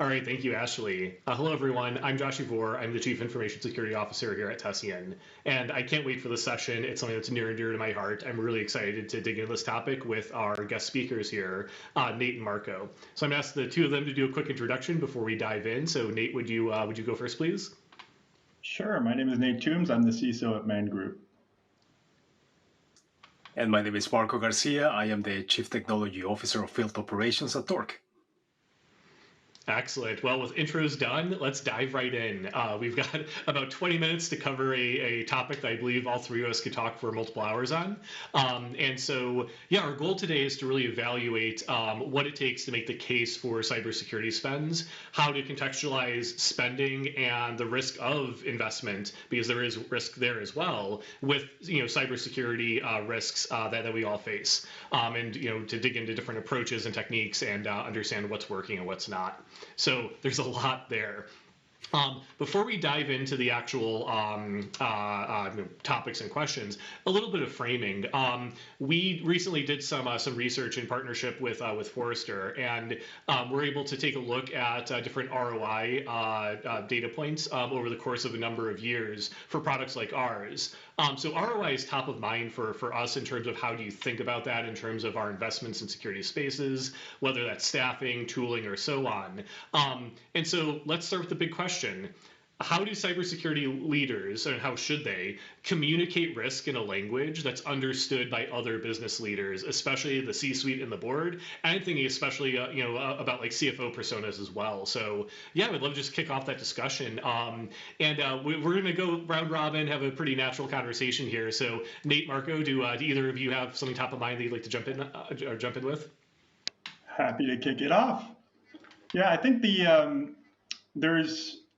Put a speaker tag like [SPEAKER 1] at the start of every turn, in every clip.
[SPEAKER 1] All right, thank you, Ashley. Hello, everyone. I'm Josh Yavor. I'm the Chief Information Security Officer here at Tessian. And I can't wait for this session. It's something that's near and dear to my heart. I'm really excited to dig into this topic with our guest speakers here, Nate and Marco. So I'm going to ask the two of them to do a quick introduction before we dive in. So Nate, would you go first, please?
[SPEAKER 2] Sure. My name is Nate Toombs. I'm the CISO at Man Group.
[SPEAKER 3] And my name is Marco Garcia. I am the Chief Technology Officer of Field Operations at Torq.
[SPEAKER 1] Excellent. Well, with intros done, let's dive right in. We've got about 20 minutes to cover a topic that I believe all three of us could talk for multiple hours on. And so, yeah, our goal today is to really evaluate what it takes to make the case for cybersecurity spends, how to contextualize spending and the risk of investment, because there is risk there as well, with cybersecurity risks that we all face, and to dig into different approaches and techniques and understand what's working and what's not. So there's a lot there. Before we dive into the actual topics and questions, a little bit of framing. We recently did some research in partnership with Forrester, and we're able to take a look at different ROI data points over the course of a number of years for products like ours. So ROI is top of mind for us in terms of how do you think about that in terms of our investments in security spaces, whether that's staffing, tooling, or so on. And so let's start with the big question. How do cybersecurity leaders, and how should they, communicate risk in a language that's understood by other business leaders, especially the C-suite and the board? And I'm thinking especially, about like CFO personas as well. So yeah, I would love to just kick off that discussion. We're going to go round robin, have a pretty natural conversation here. So Nate, Marco, do either of you have something top of mind that you'd like to jump in with?
[SPEAKER 2] Happy to kick it off. Yeah, I think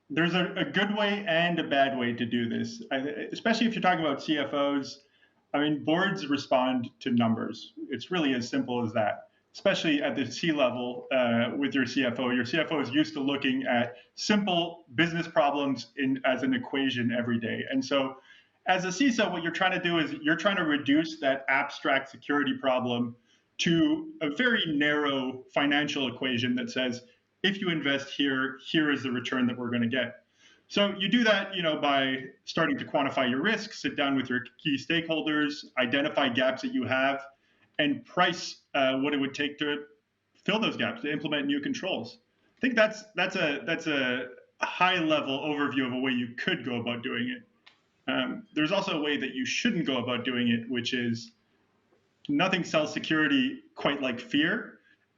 [SPEAKER 2] there's a good way and a bad way to do this, especially if you're talking about CFOs. I mean, boards respond to numbers. It's really as simple as that, especially at the C-level with your CFO. Your CFO is used to looking at simple business problems as an equation every day. And so as a CISO, what you're trying to do is you're trying to reduce that abstract security problem to a very narrow financial equation that says, if you invest here, here is the return that we're going to get. So you do that, by starting to quantify your risk, sit down with your key stakeholders, identify gaps that you have, and price what it would take to fill those gaps, to implement new controls. I think that's a high-level overview of a way you could go about doing it. There's also a way that you shouldn't go about doing it, which is nothing sells security quite like fear.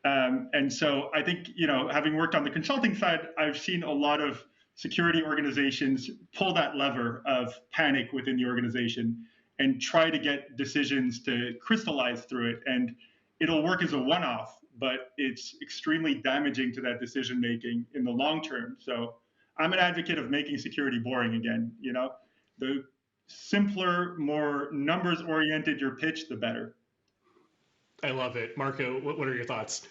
[SPEAKER 2] And so I think, having worked on the consulting side, I've seen a lot of security organizations pull that lever of panic within the organization and try to get decisions to crystallize through it. And it'll work as a one-off, but it's extremely damaging to that decision-making in the long term. So I'm an advocate of making security boring again. The simpler, more numbers-oriented your pitch, the better.
[SPEAKER 1] I love it. Marco, what are your thoughts?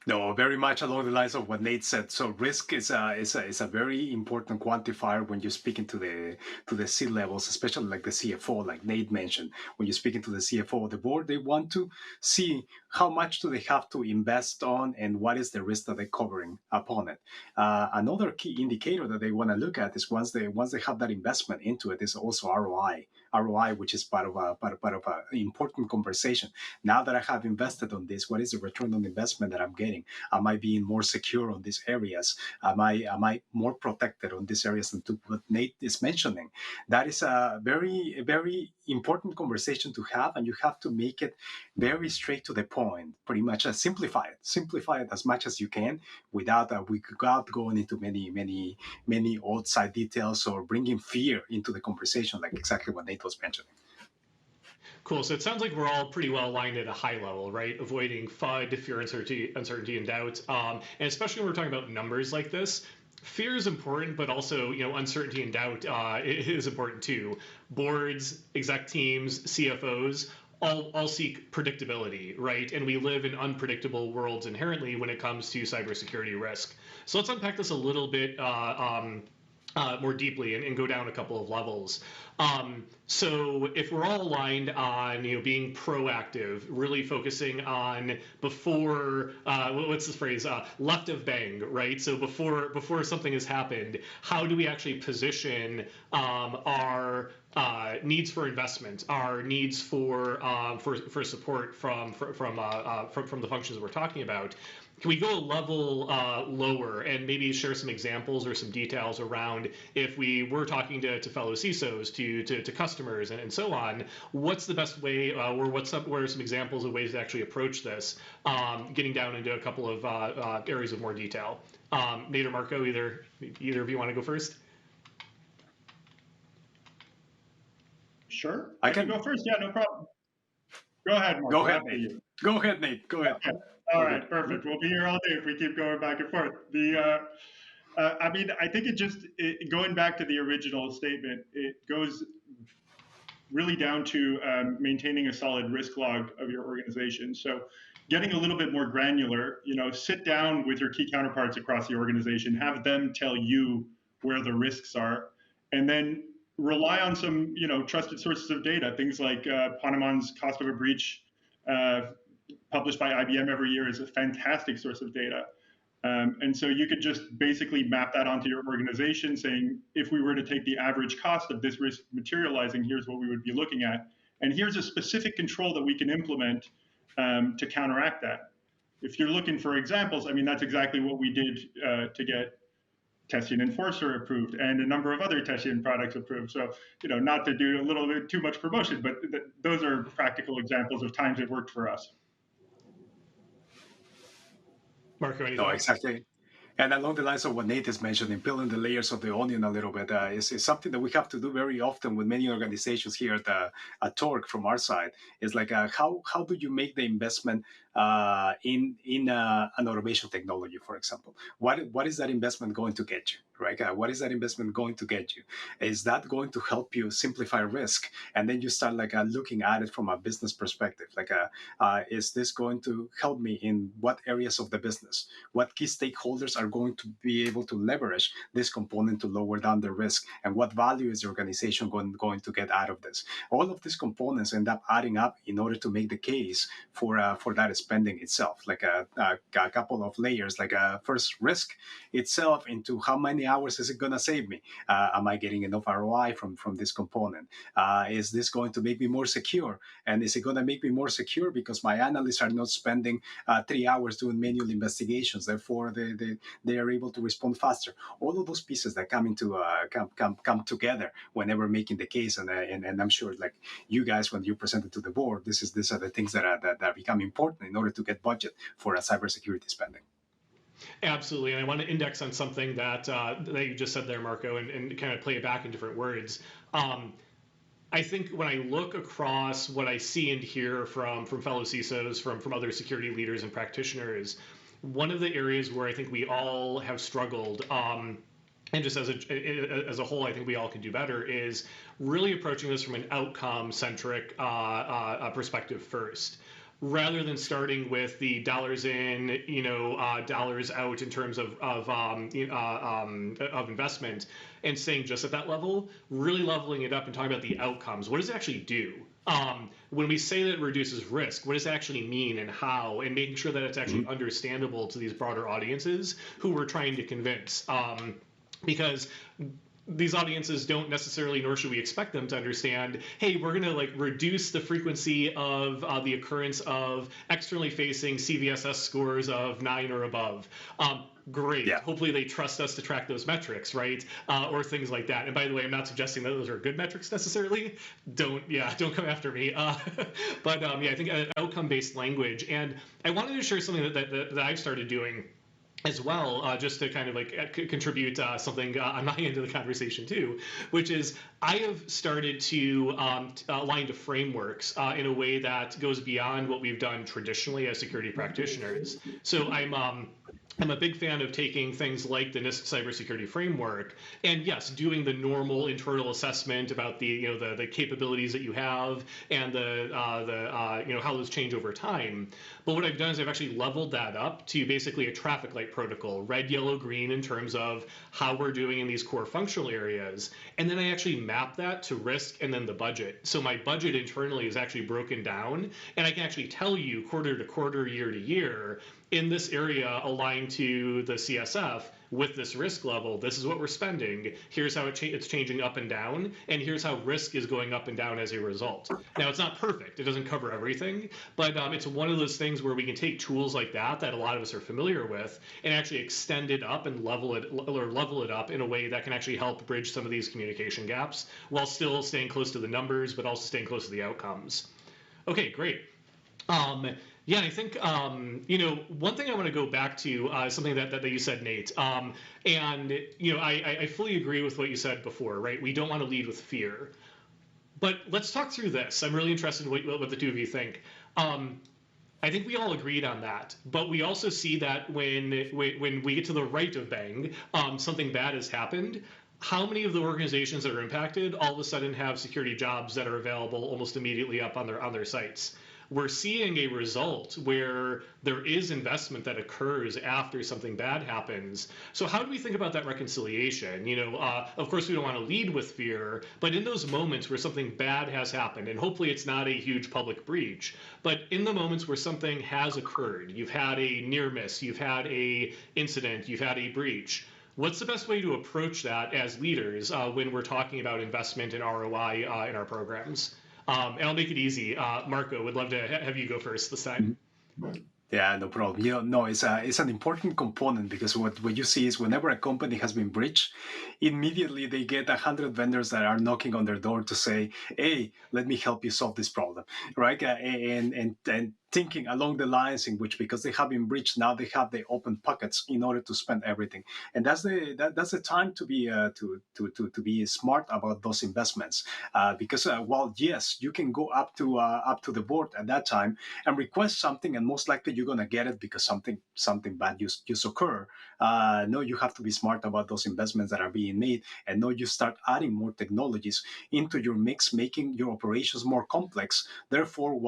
[SPEAKER 3] No, very much along the lines of what Nate said. So risk is a very important quantifier when you're speaking to the C levels, especially like the CFO, like Nate mentioned. When you're speaking to the CFO or the board, they want to see how much do they have to invest on and what is the risk that they're covering upon it. Another key indicator that they want to look at is once they have that investment into it is also ROI. ROI, which is part of an important conversation. Now that I have invested on this, what is the return on investment that I'm getting? Am I being more secure on these areas? Am I more protected on these areas? And to what Nate is mentioning, that is a very, very important conversation to have, and you have to make it very straight to the point. Pretty much simplify it as much as you can without going into many outside details or bringing fear into the conversation, like exactly what Nate was mentioning.
[SPEAKER 1] Cool. So it sounds like we're all pretty well aligned at a high level, right? Avoiding FUD, fear, uncertainty, and doubt. And especially when we're talking about numbers like this, fear is important, but also, uncertainty and doubt is important too. Boards, exec teams, CFOs all seek predictability, right? And we live in unpredictable worlds inherently when it comes to cybersecurity risk. So let's unpack this a little bit more deeply and go down a couple of levels. So if we're all aligned on being proactive, really focusing on before what's the phrase left of bang, right? So before something has happened, how do we actually position our needs for investment, our needs for support from the functions we're talking about? Can we go a level lower and maybe share some examples or some details around if we were talking to fellow CISOs, to customers, and so on? What's the best way, or what are some examples of ways to actually approach this? Getting down into a couple of areas of more detail. Nate or Marco, either of you want to go first?
[SPEAKER 2] Sure, I can go first. Yeah, no problem. Go ahead, Marco.
[SPEAKER 3] Go ahead, Nate. Go ahead, Nate. Go ahead.
[SPEAKER 2] Okay. All right, perfect. We'll be here all day if we keep going back and forth. I mean, I think going back to the original statement, it goes really down to maintaining a solid risk log of your organization. So getting a little bit more granular, sit down with your key counterparts across the organization, have them tell you where the risks are, and then rely on some, trusted sources of data. Things like Poneman's cost of a breach, published by IBM every year, is a fantastic source of data. And so you could just basically map that onto your organization, saying, if we were to take the average cost of this risk materializing, here's what we would be looking at. And here's a specific control that we can implement to counteract that. If you're looking for examples, I mean, that's exactly what we did to get Tessian Enforcer approved and a number of other Tessian products approved. So, not to do a little bit too much promotion, but those are practical examples of times it worked for us.
[SPEAKER 1] Marco, any
[SPEAKER 3] No,
[SPEAKER 1] thoughts?
[SPEAKER 3] exactly. And along the lines of what Nate is mentioning, peeling the layers of the onion a little bit is something that we have to do very often with many organizations here at Torq from our side. Is like how do you make the investment in an automation technology, for example? What is that investment going to get you, right? What is that investment going to get you? Is that going to help you simplify risk? And then you start looking at it from a business perspective. Is this going to help me in what areas of the business? What key stakeholders are going to be able to leverage this component to lower down the risk, and what value is the organization going to get out of this? All of these components end up adding up in order to make the case for that spending itself, like a couple of layers, first risk itself into how many hours is it going to save me? Am I getting enough ROI from this component? Is this going to make me more secure? And is it going to make me more secure because my analysts are not spending 3 hours doing manual investigations, therefore they are able to respond faster? All of those pieces that come together whenever making the case, and I'm sure you guys, when you present it to the board, these are the things that become important in order to get budget for a cybersecurity spending.
[SPEAKER 1] Absolutely, and I want to index on something that you just said there, Marco, and kind of play it back in different words. I think when I look across what I see and hear from fellow CISOs, from other security leaders and practitioners, one of the areas where I think we all have struggled, and just as a whole, I think we all can do better, is really approaching this from an outcome-centric perspective first, rather than starting with the dollars in, dollars out in terms of investment, and staying just at that level, really leveling it up and talking about the outcomes. What does it actually do? When we say that it reduces risk, what does it actually mean and how? And making sure that it's actually understandable to these broader audiences who we're trying to convince. Because these audiences don't necessarily, nor should we expect them to understand, hey, we're going to reduce the frequency of the occurrence of externally facing CVSS scores of 9 or above. Great. Yeah. Hopefully they trust us to track those metrics, right? Or things like that. And by the way, I'm not suggesting that those are good metrics necessarily. Don't come after me. But I think outcome-based language. And I wanted to share something that I've started doing as well, just to kind of contribute something on my end of the conversation too, which is I have started to align to frameworks in a way that goes beyond what we've done traditionally as security practitioners. So I'm I'm a big fan of taking things like the NIST cybersecurity framework and yes, doing the normal internal assessment about the capabilities that you have and the how those change over time. But what I've done is I've actually leveled that up to basically a traffic light protocol, red, yellow, green in terms of how we're doing in these core functional areas. And then I actually map that to risk and then the budget. So my budget internally is actually broken down and I can actually tell you quarter to quarter, year to year, in this area aligned to the CSF with this risk level, this is what we're spending. Here's how it's changing up and down, and here's how risk is going up and down as a result. Now, it's not perfect. It doesn't cover everything, but it's one of those things where we can take tools like that a lot of us are familiar with and actually extend it up and level it up in a way that can actually help bridge some of these communication gaps while still staying close to the numbers, but also staying close to the outcomes. Okay, great. Yeah, I think one thing I want to go back to is something that you said, Nate. And I fully agree with what you said before, right? We don't want to lead with fear. But let's talk through this. I'm really interested in what the two of you think. I think we all agreed on that, but we also see that when we get to the right of bang, something bad has happened. How many of the organizations that are impacted all of a sudden have security jobs that are available almost immediately up on their sites? We're seeing a result where there is investment that occurs after something bad happens. So how do we think about that reconciliation? Of course, we don't want to lead with fear, but in those moments where something bad has happened, and hopefully it's not a huge public breach, but in the moments where something has occurred, you've had a near miss, you've had a incident, you've had a breach, what's the best way to approach that as leaders when we're talking about investment and ROI in our programs? And I'll make it easy. Marco, would love to have you go first this time.
[SPEAKER 3] Yeah, no problem. No, it's an important component because what you see is whenever a company has been breached, immediately they get 100 vendors that are knocking on their door to say, "Hey, let me help you solve this problem," right? And thinking along the lines in which, because they have been breached, now they have the open pockets in order to spend everything, and that's the time to be to be smart about those investments, because while yes, you can go up to the board at that time and request something, and most likely you're gonna get it because something bad just occur. No, you have to be smart about those investments that are being made, and no, you start adding more technologies into your mix, making your operations more complex. Therefore,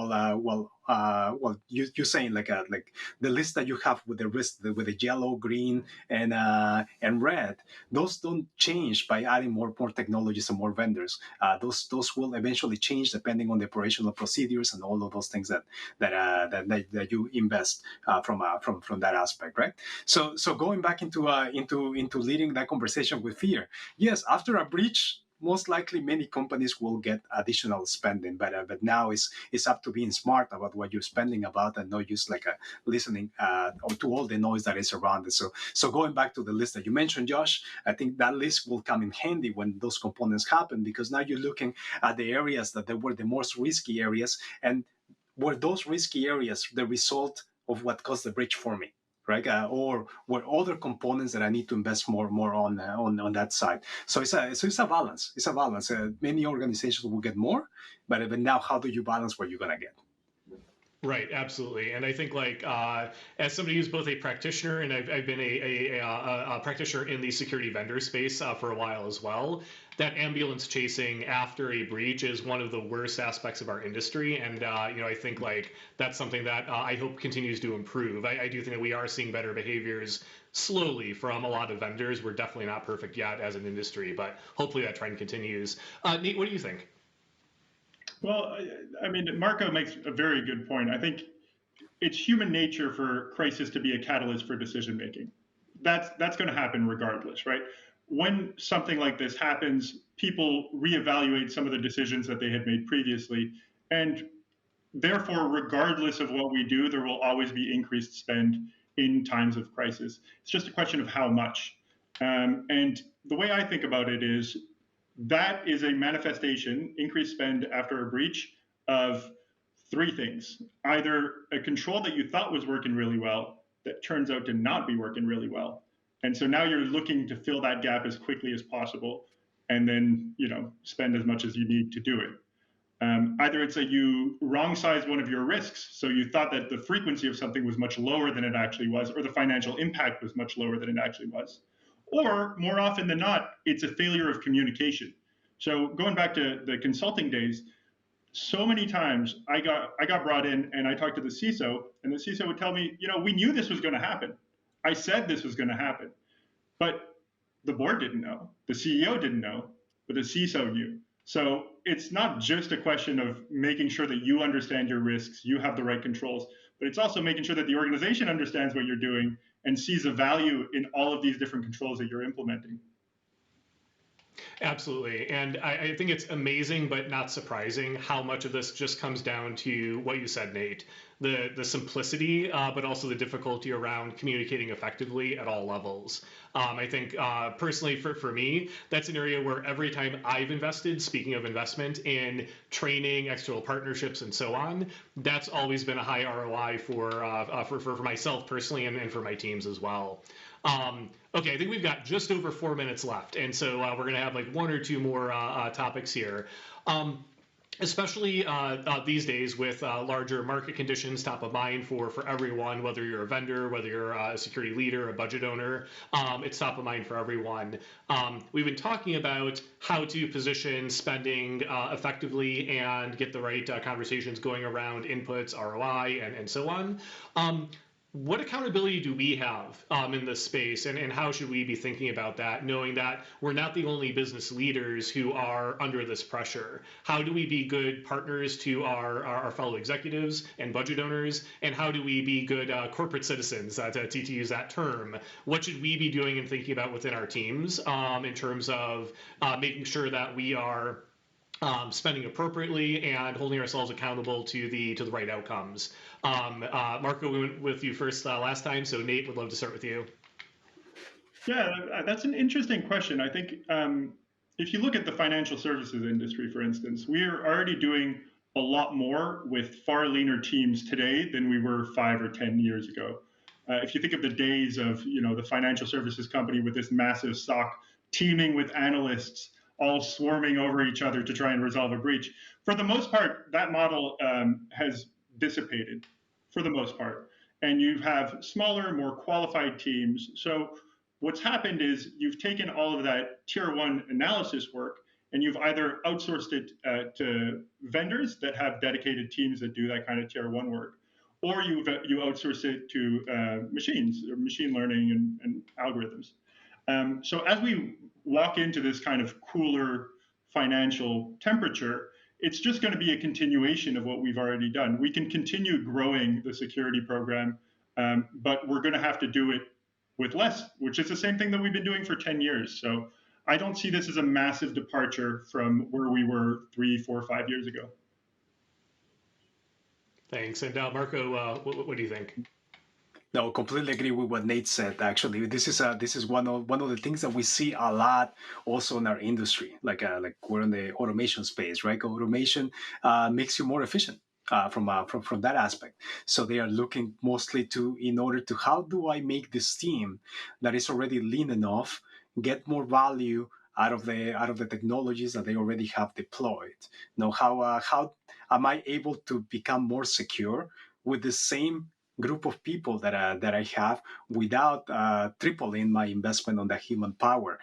[SPEAKER 3] you're saying like the list that you have with with the yellow, green, and red, those don't change by adding more technologies and more vendors. Those will eventually change depending on the operational procedures and all of those things that you invest from that aspect, right? So going back into leading that conversation with fear. Yes, after a breach, most likely many companies will get additional spending, but now it's up to being smart about what you're spending about and not just listening to all the noise that is around it. So going back to the list that you mentioned, Josh, I think that list will come in handy when those components happen, because now you're looking at the areas that they were the most risky areas, and were those risky areas the result of what caused the breach for me, right? Or were other components that I need to invest more on that side? So it's a balance. It's a balance. Many organizations will get more, but now how do you balance what you're gonna get?
[SPEAKER 1] Right, absolutely, and I think as somebody who's both a practitioner and I've been a practitioner in the security vendor space for a while as well. That ambulance chasing after a breach is one of the worst aspects of our industry, and I think that's something that I hope continues to improve. I do think that we are seeing better behaviors slowly from a lot of vendors. We're definitely not perfect yet as an industry, but hopefully that trend continues. Nate, what do you think?
[SPEAKER 2] Well, I mean, Marco makes a very good point. I think it's human nature for crisis to be a catalyst for decision making. That's going to happen regardless, right? When something like this happens, people reevaluate some of the decisions that they had made previously, and therefore, regardless of what we do, there will always be increased spend in times of crisis. It's just a question of how much. And the way I think about it is that is a manifestation, increased spend after a breach, of three things. Either a control that you thought was working really well that turns out to not be working really well. And so now you're looking to fill that gap as quickly as possible and then, spend as much as you need to do it. Either it's that you wrong sized one of your risks, so you thought that the frequency of something was much lower than it actually was, or the financial impact was much lower than it actually was. Or more often than not, it's a failure of communication. So going back to the consulting days, so many times I got brought in and I talked to the CISO, and the CISO would tell me, we knew this was going to happen. I said this was going to happen, but the board didn't know, the CEO didn't know, but the CISO knew. So it's not just a question of making sure that you understand your risks, you have the right controls, but it's also making sure that the organization understands what you're doing and sees a value in all of these different controls that you're implementing.
[SPEAKER 1] Absolutely. And I think it's amazing, but not surprising, how much of this just comes down to what you said, Nate. The simplicity, but also the difficulty around communicating effectively at all levels. I think personally for me, that's an area where every time I've invested, speaking of investment, in training, external partnerships, and so on, that's always been a high ROI for myself personally and for my teams as well. Okay, I think we've got just over 4 minutes left, and so we're going to have like one or two more topics here. Especially these days with larger market conditions top of mind for everyone, whether you're a vendor, whether you're a security leader, a budget owner, it's top of mind for everyone. We've been talking about how to position spending effectively and get the right conversations going around inputs, ROI, and so on. What accountability do we have in this space, and how should we be thinking about that, knowing that we're not the only business leaders who are under this pressure? How do we be good partners to our fellow executives and budget owners, and how do we be good corporate citizens, to use that term? What should we be doing and thinking about within our teams in terms of making sure that we are spending appropriately and holding ourselves accountable to the right outcomes? Marco, we went with you first last time, so Nate, would love to start with you.
[SPEAKER 2] Yeah, that's an interesting question. I think if you look at the financial services industry, for instance, we are already doing a lot more with far leaner teams today than we were 5 or 10 years ago. If you think of the days of the financial services company with this massive SOC teaming with analysts all swarming over each other to try and resolve a breach, for the most part, that model has dissipated for the most part. And you have smaller, more qualified teams. So what's happened is you've taken all of that tier one analysis work and you've either outsourced it to vendors that have dedicated teams that do that kind of tier one work, or you outsource it to machines, or machine learning and algorithms. So as we walk into this kind of cooler financial temperature, it's just going to be a continuation of what we've already done. We can continue growing the security program, but we're going to have to do it with less, which is the same thing that we've been doing for 10 years. So I don't see this as a massive departure from where we were 3, 4, 5 years ago.
[SPEAKER 1] Thanks. And Marco, what do you think?
[SPEAKER 3] No, completely agree with what Nate said. Actually, this is one of the things that we see a lot also in our industry. Like we're in the automation space, right? Automation makes you more efficient from that aspect. So they are looking mostly in order to how do I make this team that is already lean enough get more value out of the technologies that they already have deployed. Now, how am I able to become more secure with the same group of people that I have without tripling my investment on the human power,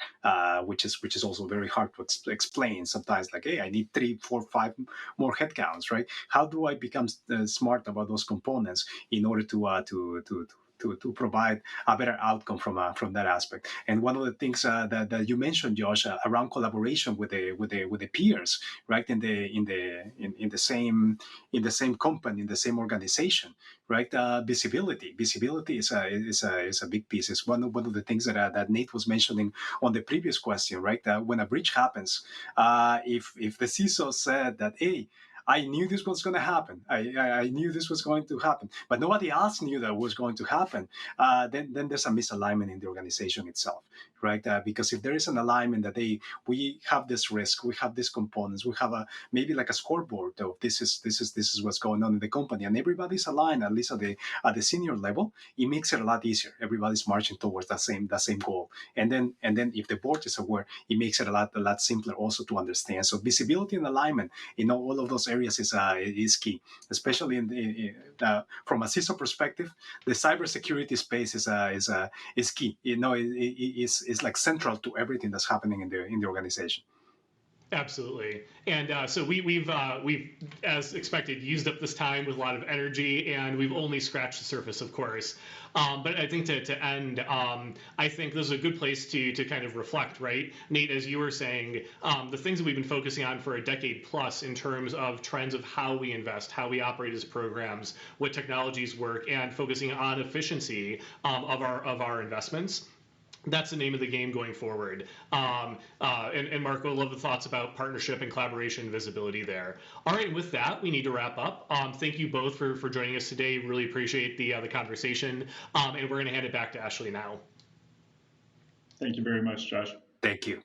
[SPEAKER 3] which is also very hard to explain sometimes. Like, hey, I need 3, 4, 5 more headcounts, right? How do I become smart about those components in order to provide a better outcome from that aspect? And one of the things that you mentioned, Josh, around collaboration with the peers, right, in the same company, in the same organization, right? Visibility is a big piece. It's one of the things that Nate was mentioning on the previous question, right? When a breach happens, if the CISO said that, hey, I knew this was going to happen. I knew this was going to happen, but nobody else knew that was going to happen. Then there's a misalignment in the organization itself, right? Because if there is an alignment that we have this risk, we have these components, we have maybe like a scoreboard of this is what's going on in the company, and everybody's aligned, at least at the senior level, it makes it a lot easier. Everybody's marching towards that same goal, and then if the board is aware, it makes it a lot simpler also to understand. So visibility and alignment in all of those areas is key, especially from a CISO perspective. The cybersecurity space is key. It's like central to everything that's happening in the organization.
[SPEAKER 1] Absolutely. And so we've, as expected, used up this time with a lot of energy, and we've only scratched the surface, of course. But I think to end, I think this is a good place to kind of reflect, right? Nate, as you were saying, the things that we've been focusing on for a decade plus in terms of trends of how we invest, how we operate as programs, what technologies work, and focusing on efficiency of our investments. That's the name of the game going forward. And Marco, love the thoughts about partnership and collaboration and visibility there. All right, with that, we need to wrap up. Thank you both for joining us today. Really appreciate the conversation. And we're going to hand it back to Ashley now.
[SPEAKER 2] Thank you very much, Josh.
[SPEAKER 3] Thank you.